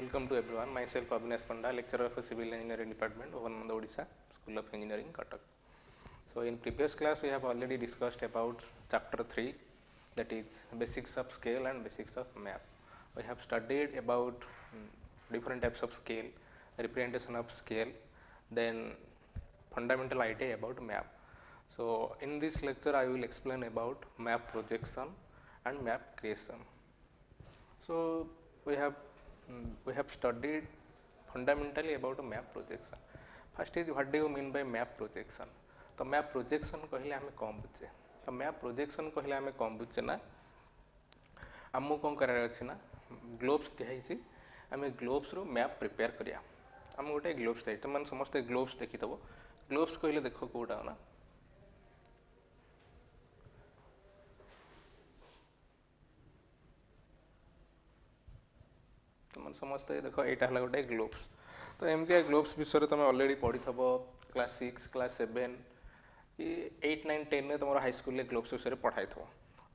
Welcome to everyone. Myself Abhinesh Panda, lecturer of Civil Engineering Department, Bhavananda, Odisha, School of Engineering, Cuttack. So in previous class we have already discussed about chapter 3, that is basics of scale and basics of map. We have studied about different types of scale, representation of scale, then fundamental idea about map. So in this lecture I will explain about map projection and map creation. So we have studied fundamentally about map projection. First is what do you mean by map projection? तो map projection कहले आम कौन बुझे तो map projection कहले आम कौन बुझे ना आमको कौन करार अच्छी ना ग्लोब्स दिखाई आम ग्लोब्स रो मैप प्रिपेयर करिया आम गोटे ग्लोब्स दिखाई तो मैंने समस्त ग्लोब्स देखी थो ग्लोब्स कहले देख कौटा ना समस्ते देख यहाँ है गोटे ग्लोब्स तो एमती ग्लोब्स विषय तुम अलरेडी पढ़ी थब क्लास 6 क्लास 7 कि 8 9 10 में तुम हाईस्कल ग्लोब्स विषय पढ़ाई थो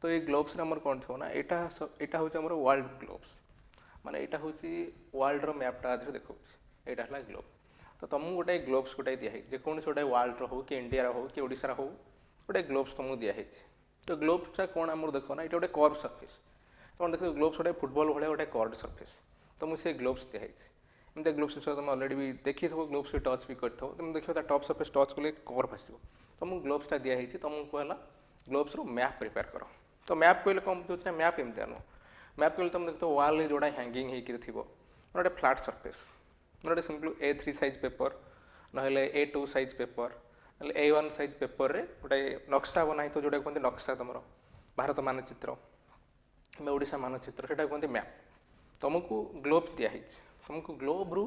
तो ये ग्लोब्स कौन थो ना यहाँ हूँ वर्ल्ड ग्लोब्स माने यहाँ हूँ वर्ल्ड मैपटा देखा यहाँ है ग्लोब तो तुमको गोटे ग्लोब्स गोटे दिखाई जेकोसी गोटे वर्ल्ड हो कि इंडिया हो कि ओडिशा हो गोटे ग्लोब्स तुमको दिखाई तो ग्लोब्सटा कौन आम देख ना ये गोटे कर्व सरफेस तुम देख ग्लोब्स गोटे फुटबॉल भाई गोटे कर्व सरफेस तो मुझे ग्लोब्स दिखाई एमती ग्लोब्स विषय तुम अलरेडी भी देखी थो ग्लोब्स भी टच भी कर तुम देखो टॉप सरफेस टच कले कर्व आस तुमको ग्लोब्सटा दिखाई तुमको कहला ग्लोब्स रो मैप प्रिपेयर कर तो मैप कहले कौन बुझे मैप एमती नुह मैप कहले तुम देखो वाल जोड़ा हैंगिंग हो गोटे फ्लाट सरफेस गोटे सिंपल A3 साइज पेपर ना A2 साइज पेपर ना A1 साइज पेपर रे गोटे नक्शा बनाई तो जोटा कहते नक्शा तुम भारत मानचित्र ओडिशा मानचित्र से कहते मैप तुमको ग्लोब दिखाई तुमको ग्लोब रू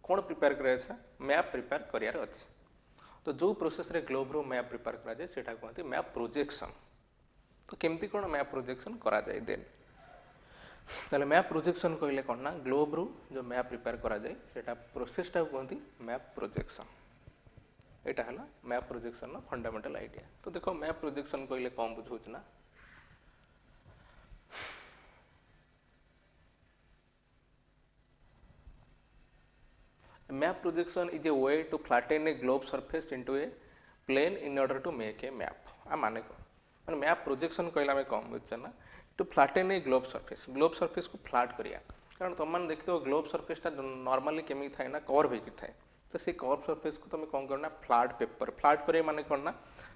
कौन प्रिपेयर कर मैप प्रिपेयर करार अच्छे तो जो प्रोसेस रे ग्लोब रू मैप प्रिपेयर कराए से कहते मैप प्रोजेक्शन तो केमती कौन मैप प्रोजेक्शन करा जाए देन ताले मैप प्रोजेक्शन कहले कौन ना ग्लोब रू जो मैप प्रिपेयर करा जाए सेटा प्रोसेसटा कहते मैप प्रोजेक्शन यहाँ है मैप प्रोजेक्शन फंडामेंटल आइडिया तो देखो मैप प्रोजेक्शन कहले कौन बुझे ना map projection is a way to flatten a globe surface into a plane in order to make a map आ माने कौन माने मैप प्रोजेक्शन कहला में कौन बुझे ना टू फ्लाटेन ए ग्लोब सरफेस को फ्लाट करिया कारण तुम मैंने देखते हो ग्लोब सरफेसटा नॉर्मली केमी थाए ना कर्व होकर थाए तो से कर्व सरफेस को तुम कौन करना फ्लाट पेपर फ्लाट करे माने कौन ना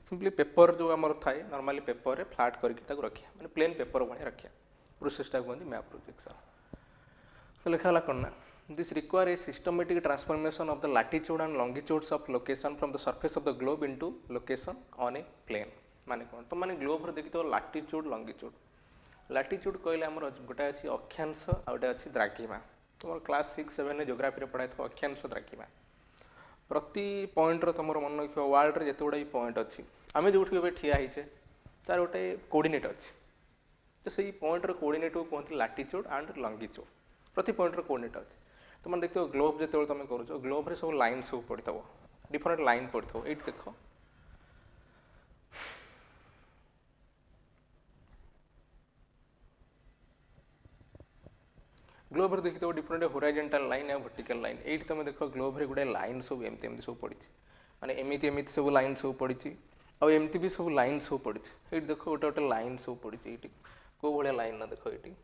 सिंपली पेपर जो आमर थाए नॉर्मली पेपर रे फ्लाट करके रखिया माने प्लेन पेपर भाई रखिया प्रोसेसटा कहते मैप प्रोजेक्शन तो लिखा है कौन ना This require a systematic transformation of the latitude and longitudes of location from the surface of the globe into location on a plane. माने कौन तो माने ग्लोब रे देखि तो लैटिट्यूड लैटिट्यूड कहले हमर गोटे अछि अक्षांश आ गोटे अछि द्राघिमा तुम क्लास 6 7 ने ज्योग्राफी रे पढ़ाई तो अक्षांश द्राघिमा प्रति पॉइंट रो तुम मन रखियो वर्ल्ड रे जते गुडा पॉइंट अछि आमे जोठी एबे ठिया हिचे तार गोटे कोऑर्डिनेट अछि तो सही पॉइंट रो कोऑर्डिनेट को कहते लैटिट्यूड एंड लॉन्गिट्यूड प्रति पॉइंट रो कोऑर्डिनेट अछि तुम देखते हो ग्लोब जो तुम कर ग्लोब रे सब लाइन सब पड़ी थो डिफरेंट लाइन पड़ी थो ये देख ग्लोब रे देखते हो डिफरेंट होराइजंटल लाइन या वर्टिकल लाइन ये तुम देख ग्लोब रे गोटे लाइन सब एमती सब पड़ी माने एमती सब लाइन सब पड़ी आमती भी सब लाइन सब पड़ी ये देख गोटे गोटे लाइन सब पड़ी ये कौ भाया लाइन ना देख ये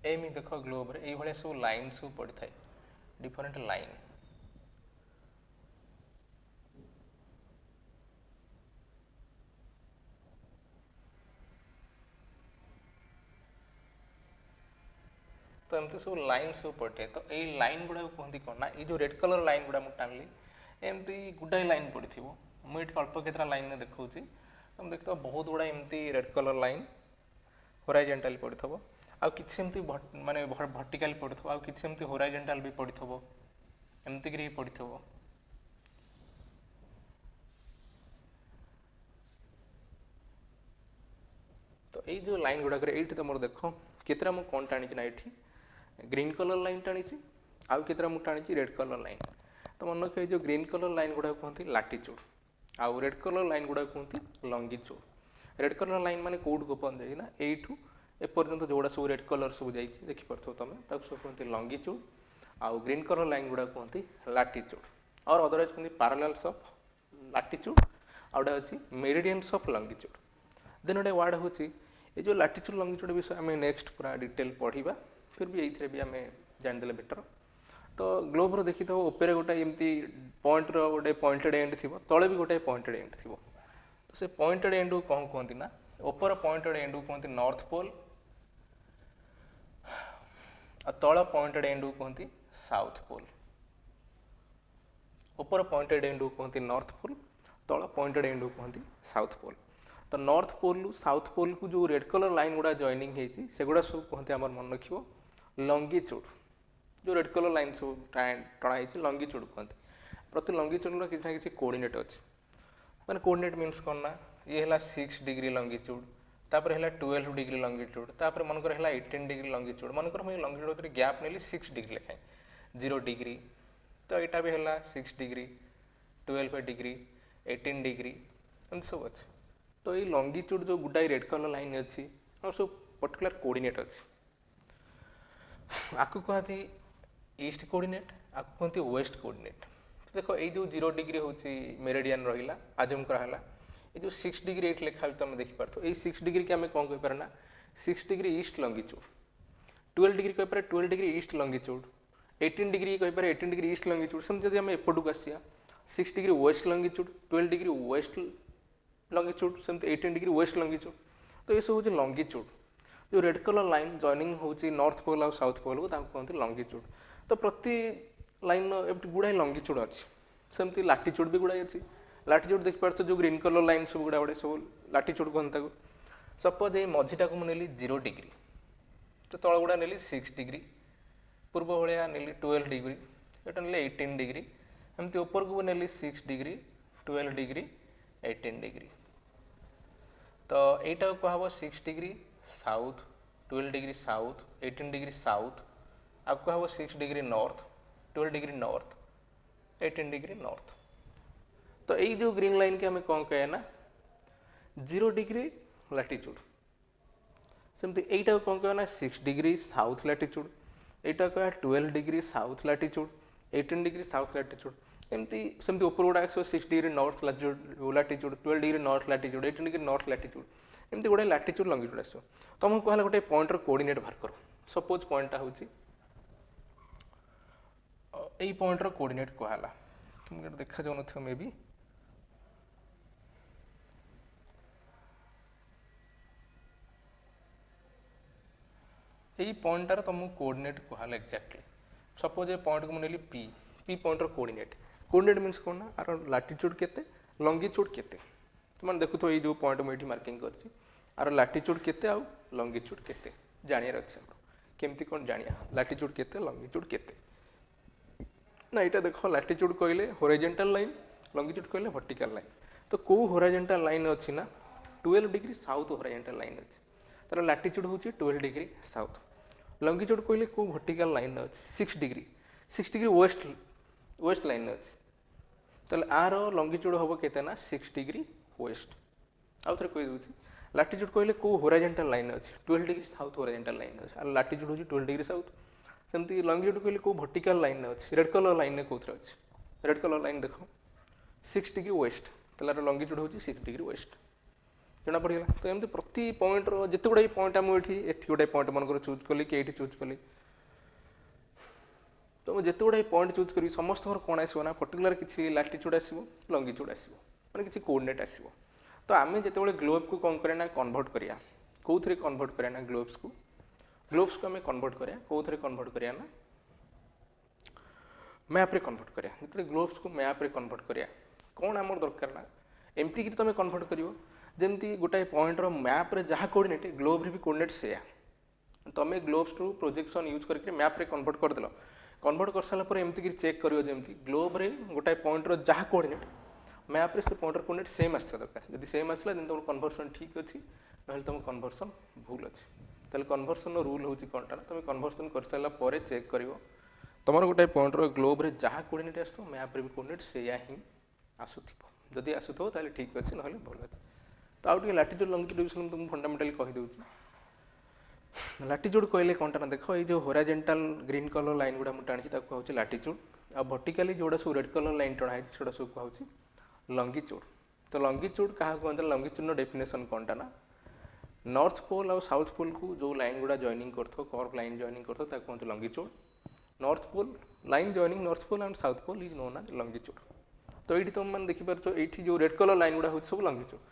एमी देख ग्लोब रे ये सब लाइन सब पड़ी थाए डिफरेंट लाइन तो एमती सब लाइन सब पड़े तो ये लाइन गुड़ा कहती कौन ना ये जो रेड कलर लाइन गुड़ा मुझे टाणली एमती गुडाए लाइन पड़ी थी मुझे अल्प केतरा लाइन देखा तुम देखते बहुत गुड़ा एमती रेड कलर लाइन होराइजेंटाली पड़ी थो आउ किसी एमती माने वर्टिकल पड़ी थो आउ किसी एमती होराइजेंटाल भी पड़ी थो एमती करी पड़ी थो तो ये जो लाइन गुड़ाक ये तुम देख केतरा मु कौन टाणी ना ये ग्रीन कलर लाइन टाणी आउ केतरा मु टाणी रेड कलर लाइन तो मन रख जो ग्रीन कलर लाइन गुड़ा कहते लैटिट्यूड आउ रेड कलर लाइन गुड़ा कहते लॉन्गिट्यूड रेड कलर लाइन माने कोड को पहुंच जाए ना एठू एपर्यंत जोड़ा सब रेड कलर सब जाइए देखिपो तुम ताको सब कहते लंगिट्यूड आउ ग्रीन कलर लाइन गुड़ा कहते लाटिट्यूड और अदरवाइज कहते पैरेलल्स ऑफ लाटिट्यूड आउटा अच्छी मेरिडियंस ऑफ लंगिट्यूड देन गोटे वार्ड हूँ ये जो लाटिट्यूड लंगिट्यूड विषय आम नेक्स्ट पूरा डिटेल पढ़ा फिर भी ये भी आम जानीदे बेटर तो ग्लोबर देखी तो ऊपर गोटे एमती पॉइंट रोटे पॉइंटेड एंड थी तले भी गोटे पॉइंटेड एंड थी तो से पॉइंटेड एंड को कौन कहती ना ऊपर पॉइंटेड एंड को कहते नॉर्थ पोल तल पॉइंटेड एंड को कहते साउथ पोल ऊपर पॉइंटेड एंड को कहते नॉर्थ पोल तल पॉइंटेड एंड को कहते साउथ पोल तो नॉर्थ पोल रु साउथ पोल को जो रेड कलर लाइन गुड़ा जॉइनिंग होती सेगुड़ा सब कहते आम मन रखियो लंगिट्यूड जो रेड कलर लाइन सब टणाई लंगिट्यूड कहते प्रति लंगिट्यूड किसी ना किसी कोऑर्डिनेट अच्छे मैंने कोऑर्डिनेट मीन्स कौन ना ये है 6 डिग्री लंगिट्यूड तापर है 12 डिग्री लंगिट्यूड तापर मनकर है 18 डिग्री लंगिट्यूड मनकर मुझे लंगिट्यूड गैप नेली 6 डिग्री लेखाएं 0 डिग्री तो यहाँ भी है 6 डिग्री 12 डिग्री 18 डिग्री एमती सब अच्छे तो ये लंगिट्यूड जो गुडाई रेड कलर लाइन अच्छी और सब पर्टिकुलर कोऑर्डिनेट अच्छी आपको कहते ईस्ट कोऑर्डिनेट आपको कहते वेस्ट कोऑर्डिनेट देखो ये जो 0 डिग्री हूँ मेरिडियन रहा आजम कराला ये जो 6 डिग्री ये लिखा तुम देखिपार तो ये 6 डिग्री के आम कौन कहीपर ना 6 डिग्री ईस्ट लंगिट्यूड 12 डिग्री कहीपर 12 डिग्री ईस्ट लंगिट्यूड 18 डिग्री कहीपर 18 डिग्री ईस्ट लंगिट्यूड सेमती जब आम एपटू आसिया 6 degree west longitude 12 degree west longitude सेमती 18 डिग्री वेस्ट लंगिट्यूड तो ये सब हूँ लंगिट्यूड जो रेड कलर लाइन जॉइनिंग होची नॉर्थ पोल और साउथ पोल को कहते लंगिट्यूड तो प्रति लाइन गुड़ाए लंगिट्यूड अच्छी सेमती लाटिट्यूड भी गुड़ाए अच्छी लाटिट्यूड देखिपार जो ग्रीन कलर लाइन सब गुड़ा गुड़े सब लाटिट्यूड कहते सपोज ये मझीटा को मुझे 0 डिग्री तो तल गुड़ा नेली 6 डिग्री पूर्व भाया नेली 12 डिग्री एटा नेली 18 डिग्री एमती ऊपर को नेली 6 डिग्री 12 डिग्री 18 डिग्री तो यहीटा कह 6 degree south 12 degree south 18 degree south आपको कह 6 degree north 12 degree north 18 degree north तो यही जो ग्रीन लाइन के हमें कौन कहे ना 0 डिग्री लैटिट्यूड सेमती यहीटा कौन कहे ना 6 डिग्री साउथ लैटिट्यूड यहाँ कह 12 degree south latitude 18 degree south latitude एमती सेमती ऊपर गुड़ा 6 degree north latitude 12 degree north latitude 18 degree north latitude एमती गोटे लैटिट्यूड लंगिट्यूड आसो तुमको कहला गोटे पॉइंटर कोऑर्डिनेट बाहर कर सपोज पॉइंटा हूँ यही पॉइंटर कोऑर्डिनेट कहला तुम देखा जाऊन मे बी यही पॉइंटार तुमको कोऑर्डिनेट कहला एक्जाक्टली सपोज ये पॉइंट को मुझे P P pointer coordinate coordinate means कौन ना आर लैटिट्यूड केते लंगिट्यूड केते तुम देखु तो ये जो पॉइंट मुझे मार्किंग करछि आर लैटिट्यूड केते आउ लंगिट्यूड केते जानियार अच्छे केमती कौन जानिया लैटिट्यूड केते लंगिट्यूड केते ना यहाँ देख लैटिट्यूड कहले होराइजेंटल लाइन लंगिट्यूड कहले वर्टिकल लाइन तो कौ होराइजेंटल लाइन अच्छी ना 12 डिग्री साउथ होराइजेंटल लाइन अच्छी तार लैटिट्यूड हूँ 12 डिग्री साउथ लंगिट्यूड कहले कौ वर्टिकल लाइन अच्छी 6 डिग्री वेस्ट लाइन अच्छी तो आर लंगिट्यूड हम केते ना 6 डिग्री वेस्ट आउ थे कहीदे लैटिट्यूड कहले कौ होराइजेंटल लाइन अच्छी 12 डिग्री साउथ होराइजेंटल लाइन अच्छी आर लैटिट्यूड हूँ 12 डिग्री साउथ सेमती लंगिट्यूड कहले कौ वर्टिकल लाइन अच्छी रेड कलर लाइन कौन अच्छी रेड कलर लाइन देख 6 डिग्री वेस्ट तो लंगिट्यूड हूँ 6 डिग्री वेस्ट जना पड़गला तो एमती प्रति पॉइंट जिते गुड़ा पॉइंट मुझे गोटे पॉइंट मन चूज कली कि ये चूज कली तो मुझे जिते गुड़ा पॉइंट चूज करी समस्त कौन आसो ना पर्टिकुलर किसी लैटिट्यूड आसो लंगिट्यूड आसो मैंने किसी कोऑर्डिनेट आसो तो आम जिते ग्लोब को कौन करें कन्वर्ट करिया कौ थे कन्वर्ट करिया ना ग्लोब्स को आम कन्वर्ट करिया कौ थे कन्वर्ट करिया ना मैप रे कन्वर्ट करिया जिते ग्लोब्स को मैप रे कन्वर्ट करिया कौन आमर दरकार ना एमती कि तुम कन्वर्ट करियो जमती गोटाए पॉइंट मैप रे जहाँ कोऑर्डिनेट ग्लोब रे भी कोऑर्डिनेट सेया तुम ग्लोब्स टू प्रोजेक्शन यूज करके मैप रे कन्वर्ट करदेल कन्वर्ट कर सारा पर एमती चेक करियो जमती ग्लोब रे गोटाए पॉइंट जहाँ कोऑर्डिनेट मैप रे से पॉइंटर कोऑर्डिनेट सेम आसवा दरकार जब सेम आसला देन तुम कन्वर्सन ठीक अच्छी ना तुम कन्वर्सन भूल अच्छी ताले कन्वर्सन रूल हूँ कौनटा ना तुम कन्वर्सन कर सारा पर चेक कर तुम गोटाए पॉइंटर ग्लोब रे जहाँ कोऑर्डिनेट आसो मैप रे भी कोऑर्डिनेट सेया ही आसुथिबो जदि आसुथो ताले ठीक अच्छे ना भल अच्छे तो आउ लैटिट्यूड लंगिट्यूड विषय तुमको फंडामेंटाली कहीदे ଲାଟିଚ୍ୟୁଡ୍ କହିଲେ କ'ଣଟା ନା ଦେଖ ଏଇ ଯେଉଁ ହୋରାଜେଣ୍ଟାଲ ଗ୍ରୀନ୍ କଲର୍ ଲାଇନ୍ ଗୁଡ଼ା ମୁଁ ଟାଣିଛି ତାକୁ କୁହାହେଉଛି ଲାଟିଚ୍ୟୁଡ୍ ଆଉ ଭର୍ଟିକାଲି ଯେଉଁଟା ସବୁ ରେଡ୍ କଲର୍ ଲାଇନ୍ ଟଣା ହେଇଛି ସେଗୁଡ଼ା ସବୁ କୁହାହେଉଛି ଲଙ୍ଗିଚ୍ୟୁଡ୍। ତ ଲଙ୍ଗିଚ୍ୟୁଡ୍ କାହାକୁ କୁହନ୍ତି ଲଙ୍ଗିଚ୍ୟୁଡ୍ର ଡେଫିନେସନ୍ କ'ଣଟା ନା ନର୍ଥ ପୋଲ୍ ଆଉ ସାଉଥ୍ ପୋଲ୍କୁ ଯେଉଁ ଲାଇନ୍ ଗୁଡ଼ା ଜଏନିଂ କରୁଥିବ କର୍ଭ ଲାଇନ୍ ଜଏନିଂ କରୁଥିବ ତାକୁ କୁହନ୍ତି longitude. North pole line joining north pole and south pole is known as longitude. ତ ଏଇଠି ତୁମମାନେ ଦେଖିପାରୁଛ ଏଇଠି ଯେଉଁ ରେଡ୍ କଲର୍ ଲାଇନ୍ ଗୁଡ଼ା ହେଉଛି ସବୁ ଲଙ୍ଗିଚ୍ୟୁଡ୍।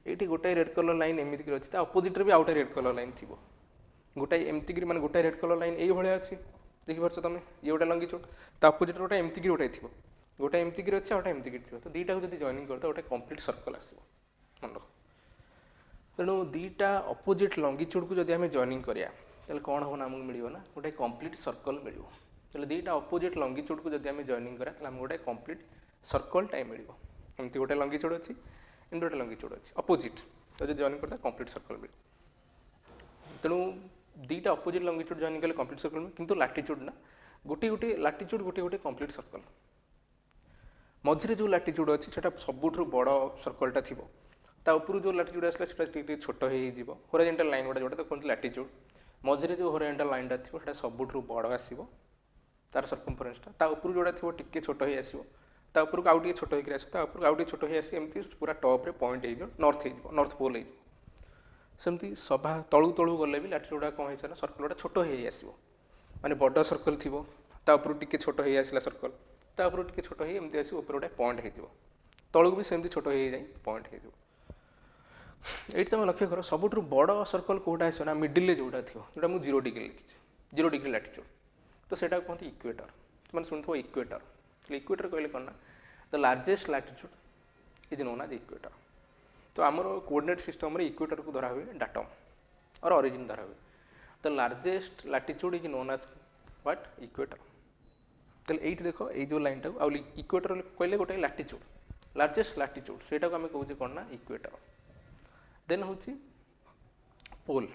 ଏଇଠି ଗୋଟାଏ ରେଡ୍ କଲର୍ ଲାଇନ୍ ଏମିତିକି ଅଛି ତା ଅପୋଜିଟ୍ରେ ବି ଆଉ ଗୋଟେ ରେଡ୍ କଲର୍ ଲାଇନ୍ ଥିବ ଗୋଟାଏ ଏମିତିକି ମାନେ ଗୋଟାଏ ରେଡ୍ କଲର୍ ଲାଇନ୍ ଏଇଭଳିଆ ଅଛି ଦେଖିପାରୁଛ ତୁମେ ଇଏ ଗୋଟେ ଲଙ୍ଗିଚ୍ୟୁଡ୍ ତା ଅପୋଜିଟ୍ରେ ଗୋଟେ ଏମିତିକି ଗୋଟେ ଥିବ ଗୋଟେ ଏମିତିକି ଅଛି ଆଉ ଗୋଟେ ଏମିତିକି ଥିବ ତ ଦୁଇଟାକୁ ଯଦି ଜଏନିଂ କରିଦେବ ଗୋଟେ କମ୍ପ୍ଲିଟ୍ ସର୍କଲ୍ ଆସିବ ମନେ ରଖ। ତେଣୁ ଦୁଇଟା ଅପୋଜିଟ୍ ଲଙ୍ଗିଚ୍ୟୁଡ୍କୁ ଯଦି ଆମେ ଜଏନିଂ କରିବା ତାହେଲେ କ'ଣ ହେବ ନା ଆମକୁ ମିଳିବ ନା ଗୋଟେ କମ୍ପ୍ଲିଟ୍ ସର୍କଲ୍ ମିଳିବ। ତାହେଲେ ଦୁଇଟା ଅପୋଜିଟ୍ ଲଙ୍ଗିଚ୍ୟୁଡ୍କୁ ଯଦି ଆମେ ଜଏନିଂ କରିବା ତାହେଲେ ଆମକୁ ଗୋଟେ କମ୍ପ୍ଲିଟ୍ ସର୍କଲ୍ଟାଏ ମିଳିବ। ଏମିତି ଗୋଟେ ଲଙ୍ଗିଚ୍ୟୁଡ୍ ଅଛି ଏମିତି ଗୋଟେ ଲଙ୍ଗିଚ୍ୟୁଡ୍ ଅଛି ଅପୋଜିଟ୍ ଯଦି ଜଏନିଂ କରିଦେବା କମ୍ପ୍ଲିଟ୍ ସର୍କଲ୍ ମିଳିବ। ତେଣୁ ଦୁଇଟା ଅପୋଜିଟ୍ ଲଙ୍ଗିଚ୍ୟୁଡ୍ ଜଏନିଂ କଲେ କମ୍ପ୍ଲିଟ୍ ସର୍କଲ୍ ମିଳିବ କିନ୍ତୁ ଲାଟିଚ୍ୟୁଡ୍ ନା ଗୋଟିଏ ଲାଟିଚ୍ୟୁଡ୍ ଗୋଟିଏ କମ୍ପ୍ଲିଟ୍ ସର୍କଲ୍। ମଝିରେ ଯେଉଁ ଲାଟିଚ୍ୟୁଡ୍ ଅଛି ସେଇଟା ସବୁଠୁ ବଡ଼ ସର୍କଲ୍ଟା ଥିବ ତା ଉପରୁ ଯେଉଁ ଲାଟିଚ୍ୟୁଡ୍ ଆସିଲା ସେଇଟା ଟିକେ ଟିକେ ଛୋଟ ହେଇଯିବ ହୋରାଜେଣ୍ଟାଲ ଲାଇନ୍ ଗୁଡ଼ା ଯେଉଁଟା ତ କୁହନ୍ତି ଲାଟିଚ୍ୟୁଡ୍। ମଝିରେ ଯେଉଁ ହୋରାଜେଣ୍ଟାଲ ଲାଇନ୍ଟା ଥିବ ସେଇଟା ସବୁଠୁ ବଡ଼ ଆସିବ ତାର ସର୍କମ୍ଫରେନ୍ସଟା ତା ଉପରୁ ଯେଉଁଟା ଥିବ ଟିକେ ଛୋଟ ହେଇ ଆସିବ ତା ଉପରକୁ ଆଉ ଟିକେ ଛୋଟ ହେଇକି ଆସିବ ତା ଉପରକୁ ଆଉ ଟିକେ ଛୋଟ ହେଇ ଆସି ଏମିତି ପୁରା ଟପ୍ରେ ପଏଣ୍ଟ ହେଇଯିବ ନର୍ଥ ପୋଲ୍ ହେଇଯିବ। ସେମିତି ସଭା ତଳୁ ତଳୁ ଗଲେ ବି ଲାଟିଚ୍ୟୁଡ୍ ଗୁଡ଼ା କ'ଣ ହେଇସାରିଲା ସର୍କଲ୍ ଗୁଡ଼ା ଛୋଟ ହେଇ ଆସିବ ମାନେ ବଡ଼ ସର୍କଲ୍ ଥିବ ତା ଉପରୁ ଟିକେ ଛୋଟ ହେଇ ଆସିଲା ସର୍କଲ୍ ତା ଉପରୁ ଟିକେ ଛୋଟ ହେଇ ଏମିତି ଆସିବ ଉପରେ ଗୋଟେ ପଏଣ୍ଟ ହେଇଯିବ ତଳକୁ ବି ସେମିତି ଛୋଟ ହେଇଯାଇ ପଏଣ୍ଟ ହେଇଯିବ। ଏଇଠି ତୁମେ ଲକ୍ଷ୍ୟ କର ସବୁଠୁ ବଡ଼ ସର୍କଲ୍ କେଉଁଟା ଆସିବ ନା ମିଡ଼ିଲ୍ରେ ଯେଉଁଟା ଥିବ ଯେଉଁଟା ମୁଁ 0 ଡିଗ୍ରୀ ଲେଖିଛି 0 ଡିଗ୍ରୀ ଲାଟିଚ୍ୟୁଡ୍ ତ ସେଇଟାକୁ କୁହନ୍ତି ଇକ୍ୱେଟର୍। ତୁମେ ଶୁଣିଥିବ ଇକ୍ୱେଟର୍ ଇକ୍ୱେଟର୍ କହିଲେ କ'ଣ ନା the largest latitude is known as equator. ତ ଆମର କୋଅର୍ଡିନେଟ୍ ସିଷ୍ଟମ୍ରେ ଇକ୍ୱେଟର୍କୁ ଧରା ହୁଏ ଡାଟମ୍ और ऑरिजिन धरा हुए the largest latitude is known as what equator. ताले एट देख ये जो लाइन टाक इक्वेटर कहले गोटे लाटिट्यूड लार्जेस्ट लाटिट्यूड सेटा को आम कहे कौन ना इक्वेटर। देन हूँ पोल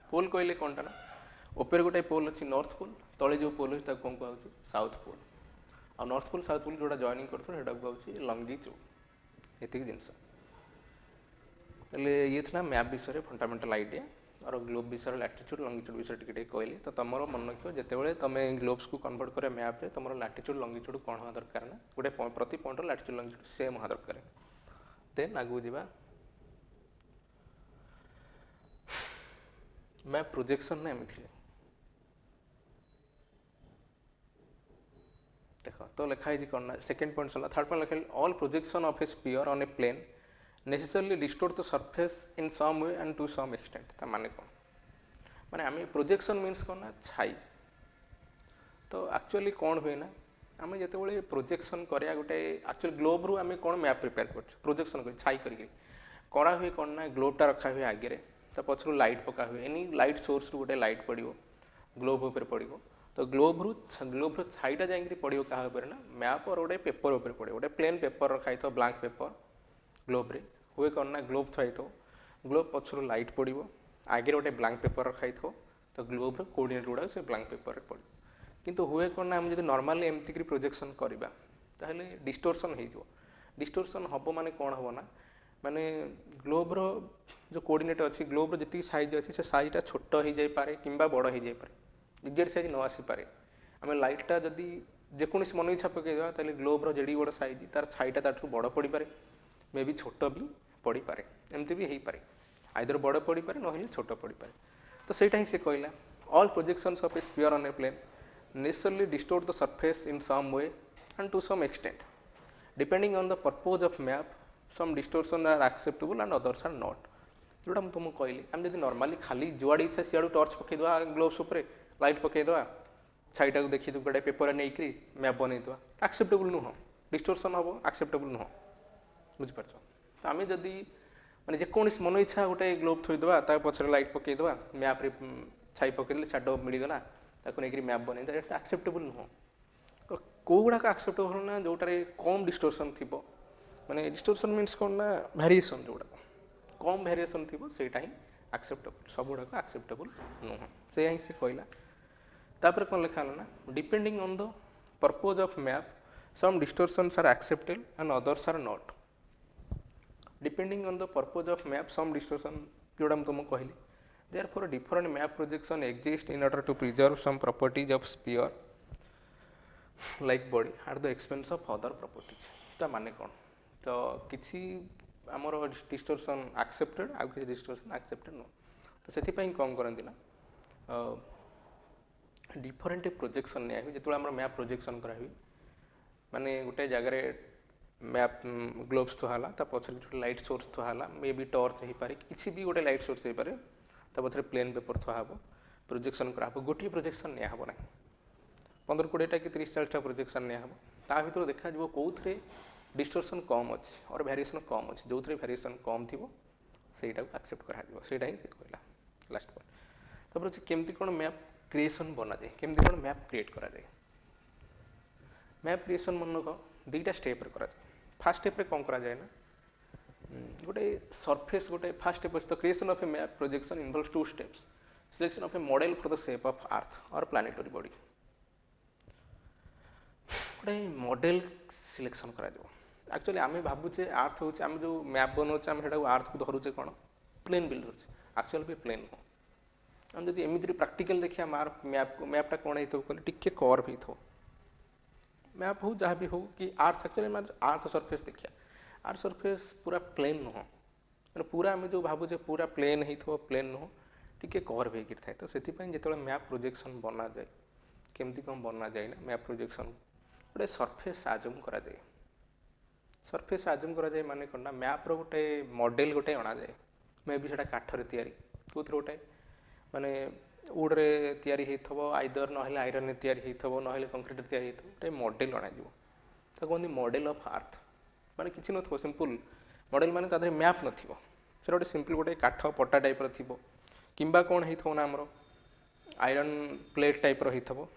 पोल कहले कौनटा ना ऊपर गोटे पोल अच्छी नॉर्थ पोल तले जो पोल अच्छी कौन कहुँ साउथ पोल आ नॉर्थ पोल साउथ पोल जोड़ा जॉइनिंग करता कहुँ लंगिट्यूड एतिक जिनस। ये था मैप विषय फंडामेंटल आइडिया और ग्लोब विषय लाटिट्यूड लंगिट्यूड विषय टिके कहली तो तुम मन रख जिते तुम ग्लोब्स को कन्वर्ट कर मैप रे तुम लाटिट्यूड लंगिट्यूड कौन हवा दरकार ना गोटे प्रति पॉइंट लाटिट्यूड लंगिट्यूड सेम हवा दरकार। देन आगू जा मैप प्रोजेक्शन ना एमती देख तो लिखाई कौन ना second point sir third point लिखा all projection of a sphere on a plane necessarily distort the surface in some way and to some extent। ता माने कौन माने आम प्रोजेक्शन मीन्स कौन ना छाई तो एक्चुअली कौन हुए ना आम जिते बड़े प्रोजेक्शन करा गोटे एक्चुअली ग्लोब रू आम कौन मैप प्रिपेयर कर प्रोजेक्शन कर छाई करा हुए कौन ना ग्लोबटा रखा हुए आगे ता पछरू लाइट पका हुए एनी लाइट सोर्स रू गोटे लाइट पड़ो ग्लोब उपर पड़ो तो ग्लोब रू छाईटा जाकि पड़ो क्या ना मैप और गोटे पेपर उपर पड़ो गोटे प्लेन पेपर रखाई तो ब्लांक पेपर ग्लोब रे हुए कौन ना ग्लोब थी तो ग्लोब पछरू लाइट पड़ो आगे गोटे ब्लांक पेपर रखाई तो ग्लोब कोऑर्डिनेट गुड़ा से ब्लांक पेपर पड़ो किंतु हुए कौन ना आम जब नॉर्मली एमती प्रोजेक्शन करवा ताहले डिस्टोर्शन हो डिस्टोर्शन हम माने कौन हम ना माने ग्लोब रो जो कोऑर्डिनेट अच्छी ग्लोब रो जी साइज अच्छी से साइजटा छोट हो जाए कि बड़ हो जाए एग्जैक्ट साइज न आसीपे आम लाइटटा जदि जेकोसी मन इच्छा पकईदेवा ताहले ग्लोब रो जेडी बड़ साइज तार छाईटा ताठू बड़ पड़ पारे मे भी छोट भी पड़ पारे एमती भी हो पारे आइदर बड़ पड़ पारे ना छोट पड़ पारे। तो सहीटा ही से कहला all projections of a sphere on a plane necessarily distort the surface in some way and to some extent depending on the purpose of map some distortion are acceptable and others are not. जोटा मुझे तुमको कहली आम जब normally खाली जुआड़े इच्छा सियाड़ू टर्च पकईदे gloves उपर लाइट पकईदे छाईटा को देखी गोटे पेपर नहीं मैप बनईदे एक्सेप्टेबल नुह डिस्टोर्शन हम एक्सेप्टेबल नुह बुझिपार। तो आम जदि माने जेकोसी मन इच्छा गोटे ग्लोब थोईदेवा पछरे लाइट पकईदे मैप रे छाई पकईदे साडो मिलगला नहीं मैप बनईदे एक्सेप्टेबल नुह। तो कौ गुड़ाक एक्सेप्टेबल ना जोटारे कम डिस्टोर्शन थी माने डिस्टोर्शन मीन्स कौन ना वेरिएशन जोड़ा कम वेरिएशन थी सेटा ही एक्सेप्टेबल सब गुड़ाक एक्सेप्टेबल नुह से ही से कहला। तापर कौन लिखा ना depending on the purpose of map some distortions are acceptable and others are not. Depending on the purpose of map some distortion जोड़ा तुमको कहली Therefore, different map projection exist in order to preserve some properties of sphere like body at the expense of other properties. ता माने कौन तो किसी आमर distortion accepted आउ किसी डिस्टोर्शन एक्सेप्टेड नो तो से कौन करती ना डिफरेंट प्रोजेक्शन निया जो आम मैप प्रोजेक्शन करा माने गोटे जगार मैप ग्लोब्स थुआला पछरे जो लाइट सोर्स थुआला मे बी टर्च हो पारे किसी भी गोटे लाइट सोर्स हो पारे पछरे प्लेन पेपर थुआब प्रोजेक्शन कराब गोटे प्रोजेक्शन निया ना 15-20टा कि 30-40टा प्रोजेक्शन निया ता भर देखा कौन डिस्टोर्शन कम अच्छी और वेरिएशन कम अच्छी जो वेरिएशन कम थी सहीटा एक्सेप्ट करा ही से कहला लास्ट पॉइंट तापर केमती कौन मैप क्रिएशन बना जाए केमती कौन मैप क्रिएट करा जाए मैप क्रिएशन मन कौन दुईटा स्टेप करा जाए फास्ट स्टेप कौन करा जाए ना गोटे सरफेस गोटे फास्ट स्टेप अच्छे तो creation of A map projection involves 2 steps selection of A model for the shape of earth और प्लानेटरी बॉडी गोटे मॉडल सिलेक्शन करा जाए एक्चुअली आम भावुचे अर्थ हूँ आम जो मैप बनाऊे आम अर्थ को धरुचे कौन प्लेन बिल धरुचे एक्चुअल भी प्लेन नुह आम जब एमती प्राक्टिकल देखिए मैप को मैपटा कौन हो कहले टिके कर्व हो मैप हो जहाँ भी हो कि अर्थ एक्चुअली अर्थ सरफेस देखिए अर्थ सरफेस पूरा प्लेन नुह मैंने पूरा आम जो भावुचे पूरा प्लेन हो प्लेन नुह टिके कर्व हो थाए तो से मैप प्रोजेक्शन बना जाए केमती कौन बना जाए ना मैप प्रोजेक्शन गोटे सरफेस आजम करा जाए सरफेस आजम करा जाए माने कौन ना मैप्र गोटे मॉडल गोटे अणा जाए मे भी से काठर तैयारी कौन गोटे माने वुड्रे तैयारी होइथबो आइदर नहले आयरन तैयारी होइथबो नहले कंक्रीट तैयारी होइथबो गोटे मॉडल अणा जीवो तो कहते मॉडल ऑफ अर्थ माने किछि नथबो सिंपल मॉडल माने तादरे मैप नथिबो से गोटे सिंपल गोटे काठ पट्टा टाइप रो थिबो किंबा कौन होइथबो ना हमरो आयरन प्लेट टाइप रो होइथबो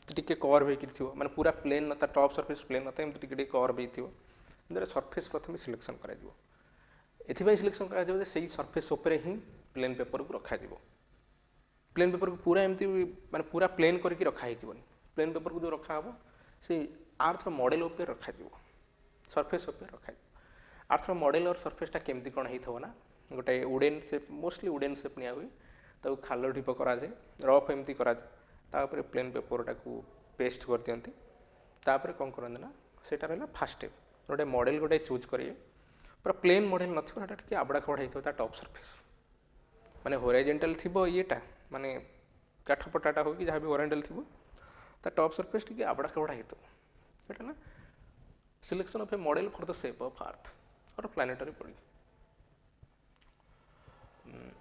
टिके कर्व होइकि थिबो माने पूरा प्लेन नता टॉप सरफेस प्लेन नता एमति टिके कर्व होइथिबो जरा सरफेस प्रथम सिलेक्शन करा जीवो एथिबे सिलेक्शन करा जीवो से सरफेस ऊपर ही प्लेन पेपर को रखा जीवो प्लेन पेपर को पूरा एमती माने पूरा प्लेन करके रखा हिजबनी प्लेन पेपर को जो रखा हबो से अर्थ मॉडल ऊपर रखा जीवो सरफेस ऊपर रखा जीवो अर्थ मॉडल और सरफेसटा केमती कौन होइथबो ना गोटे wooden shape mostly wooden shape निया हुए तो खाल ढिप करा जाए रफ एमती करा जाए तापर प्लेन पेपरटा को पेस्ट कर दियंती तापर कौन करते ना सेटा रहला फास्ट स्टेप गोटे मॉडल गोटे चूज करिए पूरा प्लेन मॉडल नथिबो एटा टिके आबड़ा खबड़ा होइथबो ता टॉप सरफेस माने होराइजेंटल थिबो येटा माने काठ पटाटा हो कि जहाँ भी होराइजेंटल थिबो ता टॉप सरफेस टिके आबड़ा खबड़ा होइथबो एटा ना selection of A model for the shape of earth और प्लानेटरी बॉडी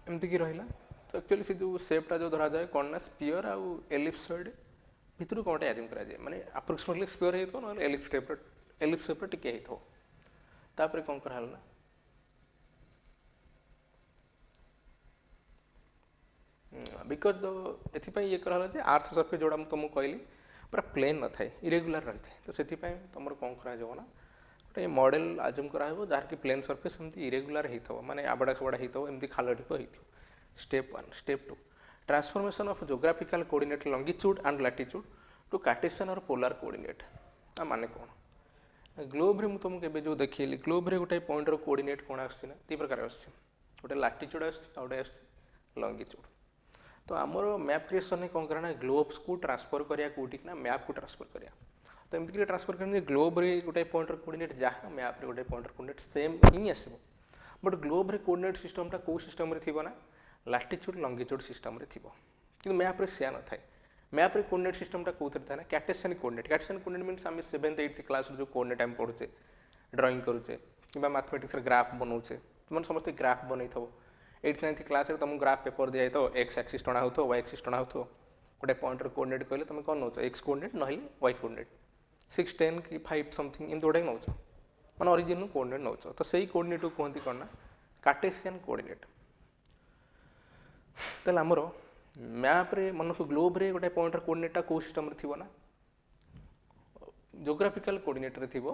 एमती की रहिला तो एक्चुअली से जो शेपटा जो धरा जाए कौन ना स्पीयर आउ एलिप्सॉइड भितर कौन एजिम करा जाए माने अप्रोक्सीमेटली स्पीयर हेतो न एलिप्स शेप टिके हेतो तापर कौन कराल ना बिकज द एथि ये कराला जे अर्थ सरफेस जोड़ा तुमको कहली पूरा प्लेन न थाए इरेगुलर रही थाए तो से तुम कौन करा जाव ना गोटे मॉडल आजम करा जहाँ कि प्लेन सरफेस एमती इरेगुलर होइथबो माने आबड़ा खबड़ा होइथबो एमती खाल ढिप होइथबो step 1 step 2 transformation of geographical coordinate longitude and latitude to Cartesian और पोलर कोऑर्डिनेट आ माने कौन ग्लोब रे मु तुमको केबे जो देखिली ग्लोब रे गोटे पॉइंट रो कोऑर्डिनेट कोन आछि ना ती प्रकार आछि गोटे लैटिट्यूड आछि आ गोटे आछि लॉन्गिट्यूड तो आमर मैप क्रिएशन ने कौन करना ग्लोब्स को ट्रांसफर करिया कोठी ना मैप को ट्रांसफर करिया तो एमती कि ट्रांसफर करने ग्लोब रे गोटे पॉइंट रो कोऑर्डिनेट जहाँ मैप रे गोटे पॉइंट रो कोऑर्डिनेट सेम ही आसीबो बट ग्लोब रे कोऑर्डिनेट सिस्टमटा को सिस्टम रे थिबो ना लैटिट्यूड लॉन्गिट्यूड सिस्टम रे थिबो कि मैप रे सेया न थाए मैप रे कोऑर्डिनेट सिस्टमटा कोथरे था ना कार्टेशियन कोऑर्डिनेट मींस आम 7th 8th क्लास जो कोऑर्डिनेट आम पढ़ुचे ड्राइंग करूचे कि मैथमेटिक्स ग्राफ बनाऊे तुम समस्त ग्राफ बनई थो 8th 9th क्लास तुम ग्राफ पेपर दिया तो एक्स एक्सिस टणा हो वाई एक्सिस टणा हो गोटे पॉइंट कोऑर्डिनेट कहले तुम कौन नौ एक्स कोऑर्डिनेट ना वाई कोऑर्डिनेट 6 10 कि 5 समथिंग एमती गोटे नौ मैंने ओरिजिन कोऑर्डिनेट नौ तो सही कोऑर्डिनेट को कहते कौन ना कार्टेशियन कोऑर्डिनेट तो आमर मैप रे मन ग्लोब रे गोटे पॉइंट कोऑर्डिनेटा को सिस्टम रे थिबो ना ज्योग्राफिकल कोऑर्डिनेट रे थिबो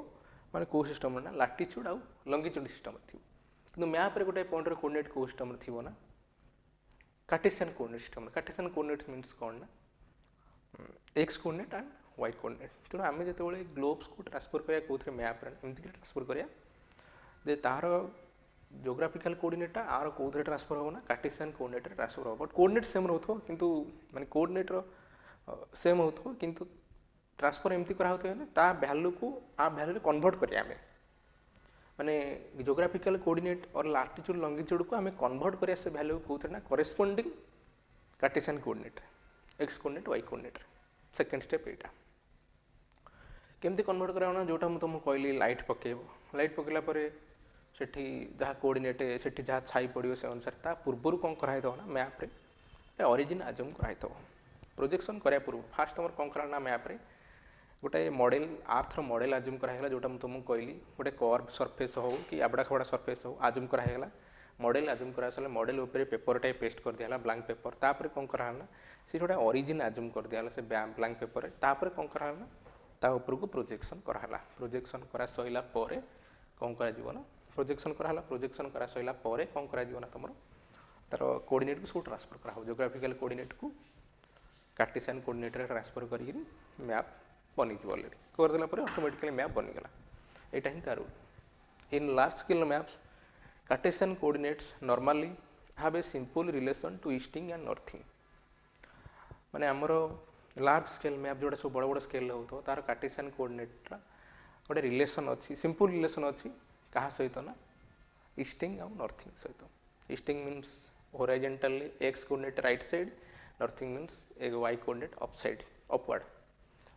माने को सिस्टम ना लैटिट्यूड आउ लॉन्गिट्यूड सिस्टम रे थिबो किंतु मैप रे गोटे पॉइंट कोऑर्डिनेट को सिस्टम रे थिबो ना Cartesian coordinate system Cartesian coordinate means कौन ना X coordinate and Y coordinate तेणु आम जो ग्लोब्स को ट्रांसफर करिया कोथरे मैप रे एमती ट्रांसफर करिया जे तार जोग्राफिकल कोऑर्डिनेट आर कौन ट्रांसफर हो ना कार्टेशियन कोऑर्डिनेट ट्रांसफर हो बट कोऑर्डिनेट सेम रहथो किंतु माने कोऑर्डिनेट सेम होथो किंतु ट्रांसफर एमती करा होतो ना ता वैल्यू को आ वैल्यू कन्वर्ट करिया हमें माने जोग्राफिकल कोऑर्डिनेट और लैटिट्यूड लॉन्गिट्यूड को हमें कन्वर्ट करिया से वैल्यू को ना corresponding Cartesian coordinate X coordinate Y coordinate second step एटा केमती कन्वर्ट करा जोटा मु तुमको कहली लाइट पकेला परे सेठी जहाँ कोऑर्डिनेट सेठी जहाँ छाई पड़ो से अनुसार ता पूर्व कौन कराई ना मैप रे ओरिजिन आजम कराई प्रोजेक्शन करा पूर्व फास्ट तुम कौन करा मैप रे गोटे मॉडल आर्थर मॉडल आजम कराला जोटा मुझे तुमको कहली गोटे कर्व सरफेस हो कि आबड़ा खबड़ा सरफेस हो आजम कराला मॉडल आजम करा सारे मॉडल उपर पेपर टाइप पेस्ट कर दिया ब्लैंक पेपर तापर कौन कराला से गोटे ओरिजिन आजम कर दिया से ब्लैंक पेपर तापर कौन कराला ता ऊपर को प्रोजेक्शन कराला प्रोजेक्शन करा सइला परे कौन करा जीव ना प्रोजेक्शन कराला प्रोजेक्शन करा सइला परे कौन करा जीव ना तुम तार कोऑर्डिनेट को सब ट्रांसफर करा हो जोग्राफिकल कोऑर्डिनेट को कार्टेशियन कोऑर्डिनेट रे ट्रांसफर करी मैप बनी जी ऑलरेडी करदेला परे ऑटोमेटिकली मैप बनीगला एटा ही तार in large scale maps Cartesian coordinates normally have a simple relation to easting and northing माने हमरो लार्ज स्केल मैप जोड़ा सब बड़ बड़ स्केल हो तार कार्टेशियन कोऑर्डिनेट गोटे रिलेशन अच्छी सिंपल रिलेशन अच्छी क्या सहित ना ईस्टिंग और नॉर्थिंग सहित easting means horizontally X coordinate right side northing means एक Y coordinate up side upward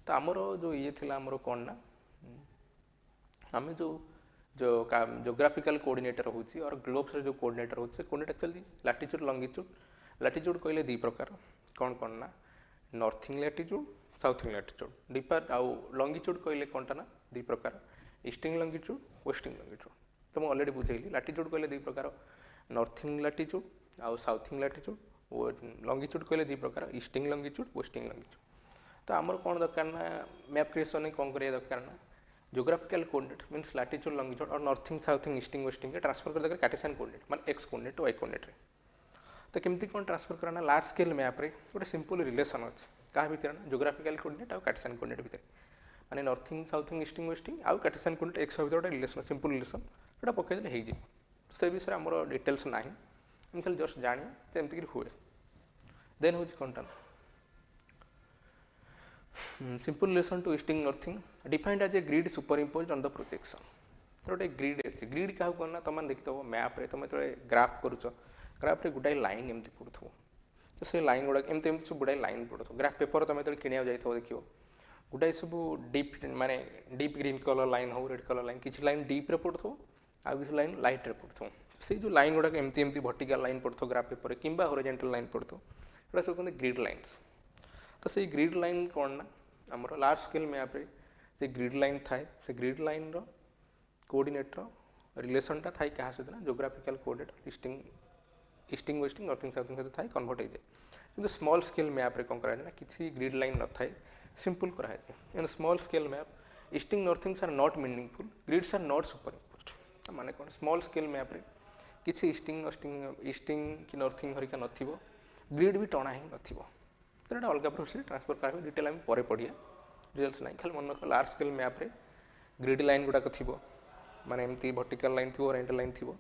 तो आमर जो ये थिला आमर कौन ना आम जो जोग्राफिकल कोऑर्डिनेटर होची और ग्लोब्स जो कोऑर्डिनेटर होची कोऑर्डिनेट एक्चुअली लैटिट्यूड लॉन्गिट्यूड कहले दी प्रकार कौन कौन ना नॉर्थिंग लैटिट्यूड साउथिंग लैटिट्यूड डिपर आउ लॉन्गिट्यूड कहले कौनटा ना दी प्रकार ईस्टिंग लॉन्गिट्यूड वेस्टिंग लॉन्गिट्यूड तो मुझे ऑलरेडी बुझेली लैटिट्यूड कहले दी प्रकार नॉर्थिंग लैटिट्यूड आउ साउथिंग लैटिट्यूड लॉन्गिट्यूड कहले दी प्रकार ईस्टिंग लॉन्गिट्यूड वेस्टिंग लॉन्गिट्यूड तो आमर कौन दरकार ना मैप क्रिएशन कौन करिया दरकार ना geographical coordinate means latitude longitude और नॉर्थिंग साउथिंग ईस्टिंग वेस्टिंग के ट्रांसफर कर दरकार कार्टेशियन कोऑर्डिनेट माने एक्स कोऑर्डिनेट वाई कोऑर्डिनेट रे तो केमती कौन ट्रांसफर करना लार्ज स्केल मैप रे गोटे सिंपल रिलेशन अच्छे क्या भितर ना जोग्राफिकल कोऑर्डिनेट और कार्टेशियन कोऑर्डिनेट भितर माने नॉर्थिंग साउथिंग ईस्टिंग वेस्टिंग आउ कार्टेशियन कोऑर्डिनेट एक्स भितर गोटे रिलेशन सिंपल रिलेशन जोटा पकईदे हो से विषय आमर डिटेल्स ना हम खाली जस्ट जानी एमती हुए देन हूँ कौनटा simple relation to easting northing defined as a grid superimposed on the projection तो गोटे ग्रिड अच्छी ग्रिड क्या कहना तुम देखते मैप रे तुम जो ग्राफ करुच ग्राफ रे गुडाई लाइन एमती पड़ो तो से लाइन गुड़ा एमती सब गुडाई लाइन पड़ो ग्राफ पेपर तुम जो किणा जाइए देख गुडाई सब डीप माने डीप ग्रीन कलर लाइन हो रेड कलर लाइन किसी लाइन डीप रे पड़ो आ किसी लाइन लाइट रे पड़ो से जो लाइन गुड़ा एमती एमती वर्टिकल लाइन पड़ो ग्राफ पेपर कि हॉरिजॉन्टल लाइन पड़ो गोटा सब कहते ग्रिड लाइन्स तो से ग्रिड लाइन कौन ना आमर लार्ज स्केल मैप रे से ग्रिड लाइन थाए से ग्रिड लाइन रो कोऑर्डिनेट रो रिलेशनटा थाए क्या सहित ना geographical coordinate easting wasting northing southing सहित थाए कन्वर्ट हो जाए किंतु स्मॉल स्केल मैप रे कौन कराए ना किसी ग्रिड लाइन न थाए सिंपल कराए in small scale map easting northings are not meaningful grids are not superimposed माने कौन स्मॉल स्केल मैप रे किसी ईस्टिंग कि नॉर्थिंग हरिका नथिबो ग्रिड भी टणा ही नथिबो तो ये अलग प्रोसेस ट्रांसफर करा डिटेल आम पर पढ़िया डिटेल्स ना खाली मन रख लार्ज स्केल मैप रे ग्रिड लाइन गुड़ाक थी माने एमती वर्टिकल लाइन थी हॉरिजॉन्टल लाइन थी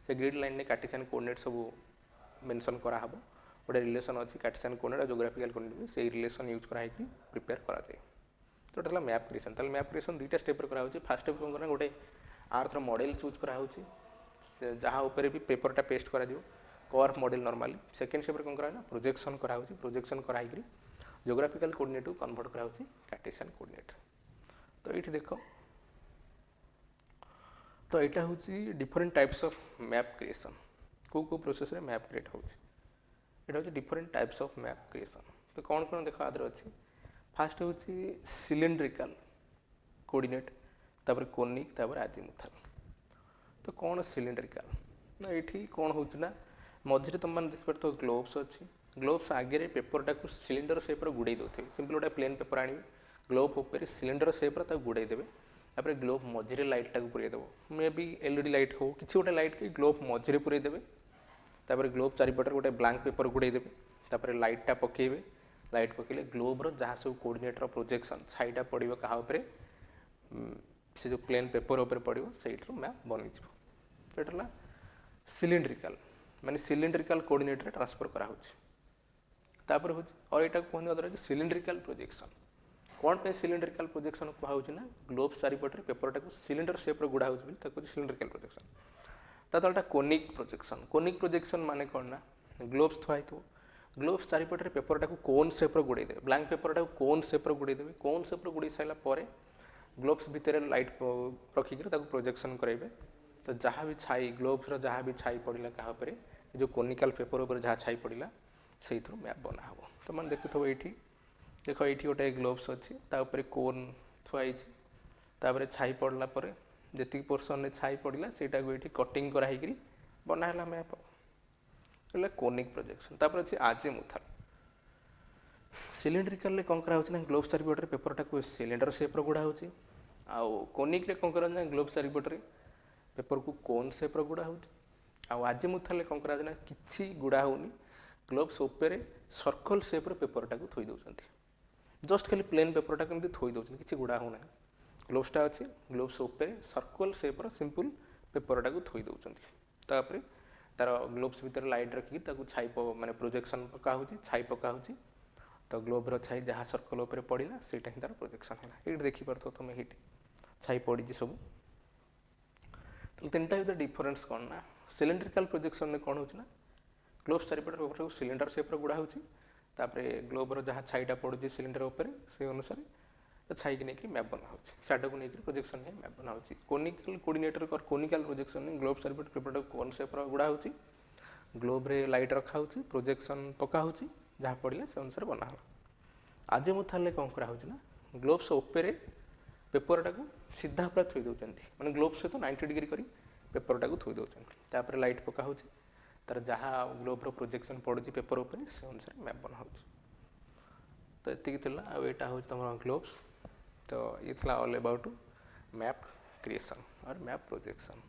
से ग्रिड लाइन ने कार्टेशियन कोऑर्डिनेट सब मेंशन करा हबो गोटे रिलेशन अच्छी कार्टेशियन कोऑर्डिनेट और जोग्राफिकल कोऑर्डिनेट से रिलेशन यूज करा प्रिपेयर करा जाए तो ये मैप क्रिएशन ताले मैप क्रिएशन दुईटा स्टेप करा होची फर्स्ट स्टेप कौन करना गोटे आर्थर मॉडल चूज करा होची जहाँ ऊपर भी पेपरटा पेस्ट करा दियो curve model normally second step कौन करा प्रोजेक्शन करा होची प्रोजेक्शन कराई जोग्राफिकल कोऑर्डिनेट को कन्वर्ट करा होची कार्टेशियन कोऑर्डिनेट तो ये देख तो यहाँ हूँ different types of map creation को प्रोसेस रे मैप क्रिएट होची यहाँ हूँ different types of map creation तो कौन कौन देख आदर अच्छी फास्ट हूँ सिलिंड्रिकल कोऑर्डिनेट तापर कोनिक तापर आजीमुथल तो कौन सिलिंड्रिकल ना ये कौन हो मझे तुम मैंने देखिए तो ग्लोब्स अच्छी ग्लोब्स आगे पेपरटा को सिलिंडर सेप्र गुड़े दे सिंपल गोटे प्लेन पेपर आने ग्लोब उपर सिलिंडर सेप्र गुड़े देवे तापर ग्लोब मझे लाइटा को पुरे देव मे बी एलईडी लाइट हो किसी गोटे लाइट के ग्लोब मझे पुरे देवे तापर ग्लोब चारिपटे गोटे ब्लैंक पेपर गुड़े देवे तापर लाइटा पकेबे लाइट पकेले ग्लोब्र जहाँ सब कोऑर्डिनेटर प्रोजेक्शन छाईटा पड़ो क्या से जो प्लेन पेपर उपर पड़ो से मैप बनी तो ये सिलिंड्रिकल माने सिलिंड्रिकल कोऑर्डिनेटर ट्रांसफर करा होची तापर होची और एटा कहने अदर सिलिंड्रिकल प्रोजेक्शन कौन पे सिलिंड्रिकल प्रोजेक्शन कहा होची ना ग्लोब्स चारिपटे पेपरटा को सिलिंडर शेप रो गुडा होची बोली ताको सिलिंड्रिकल प्रोजेक्शन ता तलटा कोनिक प्रोजेक्शन माने कौन ना ग्लोब्स थुआई तो ग्लोब्स चारिपटे पेपरटा को कोन शेप रो गुडे दे ब्लैंक पेपरटा को कोन शेप रो गुडे देबे कोन शेप रो गुडी साइला परे ग्लोब्स भितर लाइट रखिक प्रोजेक्शन करेंगे तो जहाँ भी छाई ग्लोब्स जहाँ भी छाई पड़ा क्या जो कोनिकल पेपर उपर जहाँ छाई पड़ा से मैप बना हम तो मैंने देखु ये देख ये गोटे ग्लोब्स अच्छी कोन थुआई छाई पड़ला जी पोर्सन में छाई पड़ा से ये कटिंग कराई बनाला मैप कोनिक प्रोजेक्शन तापर अच्छे आजेमुथल सिलिंड्रिकल कौन करा ग्लोब्स चारिपटे पेपरटा को सिलिंडर शेप्र गुड़ा होची आउ कोनिक कौन करा ग्लोब्स चारिपटे पेपर को कोन शेप्र गुड़ा होची आउ आजेमुथल कौन करा किछि गुड़ा होनी ग्लोब्स उपरे सर्कल शेप्र पेपरटा को थोई दउछंती जस्ट खाली प्लेन पेपरटा केमती थोई दउछंती किछि गुड़ा होना ग्लोब्सटा अच्छी ग्लोब्स उपरे सर्कल शेप्र सिंपल पेपरटा को थोई दउछंती तापर तार ग्लोब्स भीतर लाइट रखिकी ताकू छाई माने प्रोजेक्शन पका होची छाई पका होची तो ग्लोब छाई जहाँ सर्कल उपर पड़ा से तार प्रोजेक्शन है ये देखिपार तुम ये छाई पड़ी सब तो तीन टाइप डिफरेन्स कौन ना सिलिंड्रिकल प्रोजेक्शन में कौन होना ग्लोब्स चारिपटे पेपर को सिलिंडर शेप्र गुड़ा होची ग्लोबर जहाँ छाईटा पड़ुची सिलिंडर उपर से अनुसार तो छाई नहीं मैप बना हो साइड को लेकर प्रोजेक्शन नहीं मैप बना हो कोनिकल कोऑर्डिनेटर और कोनिकल प्रोजेक्शन में ग्लोब चारिपटे पेपर को कोन शेप्र गुड़ा होची ग्लोब रे लाइट रखा होची प्रोजेक्शन पका होची जहाँ पड़ा से अनुसार बना आजेमुथल कौन करा ना ग्लोब्स उपरे पेपरटा को सीधा पूरा थोई दौरान मैंने ग्लोब्स सहित 90 डिग्री करी पेपरटा को थोई दौरान लाइट पका हो तार जहाँ ग्लोब्र प्रोजेक्शन पड़ी पेपर उपर से अनुसार मैप बना तो ये हूँ तुम ग्लोब्स तो ये ऑल अबाउट मैप क्रिएशन और map projection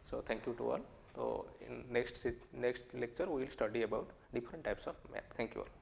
so thank you to all so in next lecture we will study about different types of map thank you all